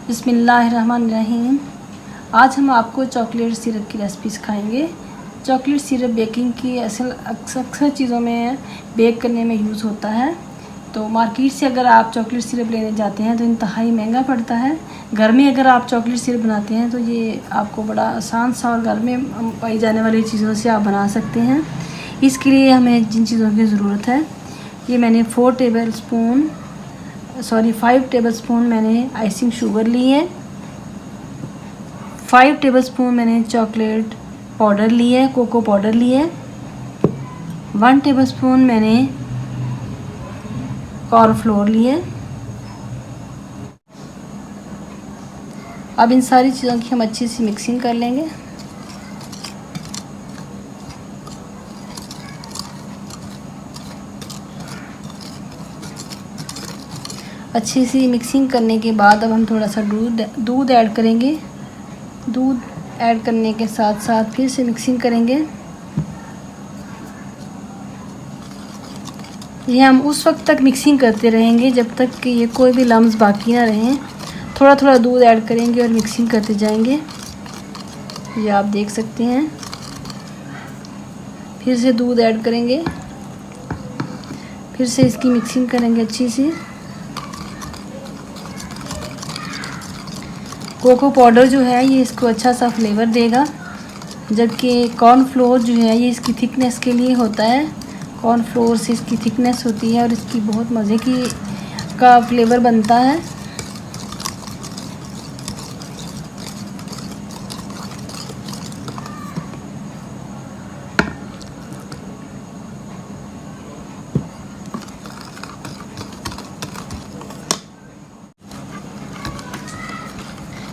बिस्मिल्लाहिर्रहमानिर्रहीम। आज हम आपको चॉकलेट सिरप की रेसिपी सिखाएंगे। चॉकलेट सिरप बेकिंग की अक्सर चीज़ों में बेक करने में यूज़ होता है। तो मार्केट से अगर आप चॉकलेट सिरप लेने जाते हैं तो इंतहाई महंगा पड़ता है। घर में अगर आप चॉकलेट सिरप बनाते हैं तो ये आपको बड़ा आसान सा और घर में पाई जाने वाली चीज़ों से आप बना सकते हैं। इसके लिए हमें जिन चीज़ों की ज़रूरत है, ये मैंने 5 टेबलस्पून मैंने आइसिंग शुगर ली है। 5 टेबलस्पून मैंने चॉकलेट पाउडर ली है, कोको पाउडर ली है। 1 टेबलस्पून मैंने कॉर्नफ्लोर ली है। अब इन सारी चीज़ों की हम अच्छी सी मिक्सिंग कर लेंगे। अच्छी सी मिक्सिंग करने के बाद अब हम थोड़ा सा दूध ऐड करेंगे। दूध ऐड करने के साथ साथ फिर से मिक्सिंग करेंगे। ये हम उस वक्त तक मिक्सिंग करते रहेंगे जब तक कि ये कोई भी लम्स बाकी ना रहें। थोड़ा थोड़ा दूध ऐड करेंगे और मिक्सिंग करते जाएंगे। ये आप देख सकते हैं। फिर से दूध ऐड करेंगे, फिर से इसकी मिक्सिंग करेंगे अच्छी सी। कोको पाउडर जो है ये इसको अच्छा सा फ्लेवर देगा, जबकि कॉर्नफ्लोर जो है ये इसकी थिकनेस के लिए होता है। कॉर्नफ्लोर से इसकी थिकनेस होती है और इसकी बहुत मज़े का फ्लेवर बनता है।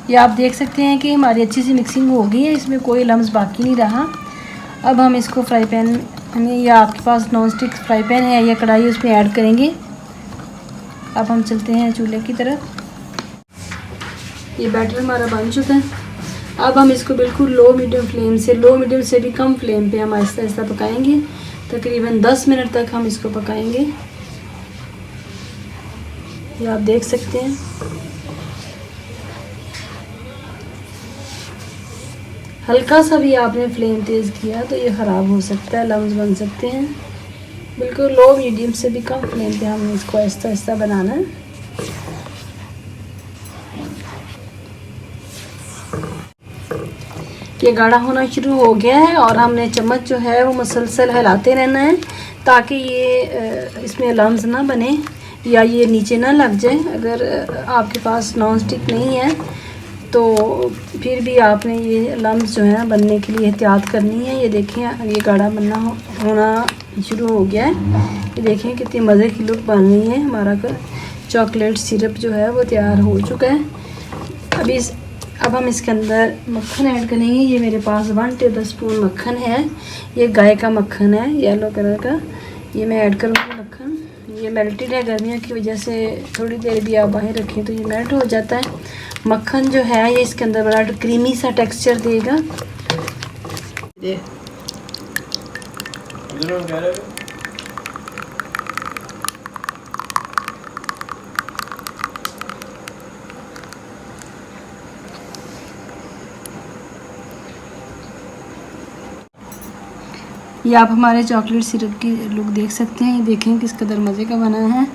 ये आप देख सकते हैं कि हमारी अच्छी सी मिक्सिंग हो गई है, इसमें कोई लम्स बाकी नहीं रहा। अब हम इसको फ्राई पैन में, या आपके पास नॉन स्टिक फ्राई पैन है या कढ़ाई, उसमें ऐड करेंगे। अब हम चलते हैं चूल्हे की तरफ। ये बैटर हमारा बन चुका है। अब हम इसको बिल्कुल लो मीडियम से भी कम फ्लेम पे हम आहिस्ता आहिस्ता पकाएंगे। तकरीबन 10 मिनट तक हम इसको पकाएंगे। ये आप देख सकते हैं। हल्का सा भी आपने फ्लेम तेज़ किया तो ये ख़राब हो सकता है, लम्स बन सकते हैं। बिल्कुल लो मीडियम से भी कम फ्लेम पे हमने इसको आहिस्ता आहिस्ता बनाना है। ये गाढ़ा होना शुरू हो गया है और हमने चम्मच जो है वो मुसलसल हिलाते रहना है ताकि ये इसमें लम्स ना बने या ये नीचे ना लग जाए। अगर आपके पास नॉन स्टिक नहीं है तो फिर भी आपने ये लम्स जो है बनने के लिए एहतियात करनी है। ये देखें, ये गाढ़ा होना शुरू हो गया है। ये देखें कितनी मज़े की लुक बन रही है। हमारा चॉकलेट सिरप जो है वो तैयार हो चुका है। अब हम इसके अंदर मक्खन ऐड करेंगे। ये मेरे पास 1 टेबलस्पून मक्खन है। ये गाय का मक्खन है, येलो कलर का। ये मैं ऐड करूँगी मक्खन। ये मेल्टेड है, गर्मियों की वजह से थोड़ी देर भी आप बाहर रखें तो ये मेल्ट हो जाता है। मक्खन जो है ये इसके अंदर बड़ा क्रीमी सा टेक्सचर देगा। ये आप हमारे चॉकलेट सिरप की लुक देख सकते हैं। ये देखें किस कदर मज़े का बना है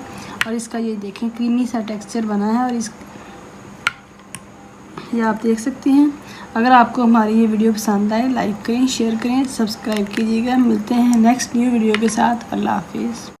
और इसका ये देखें क्रीमी सा टेक्सचर बना है। और ये आप देख सकते हैं। अगर आपको हमारी ये वीडियो पसंद आए, लाइक करें, शेयर करें, सब्सक्राइब कीजिएगा। मिलते हैं नेक्स्ट न्यू वीडियो के साथ। अल्लाह हाफिज़।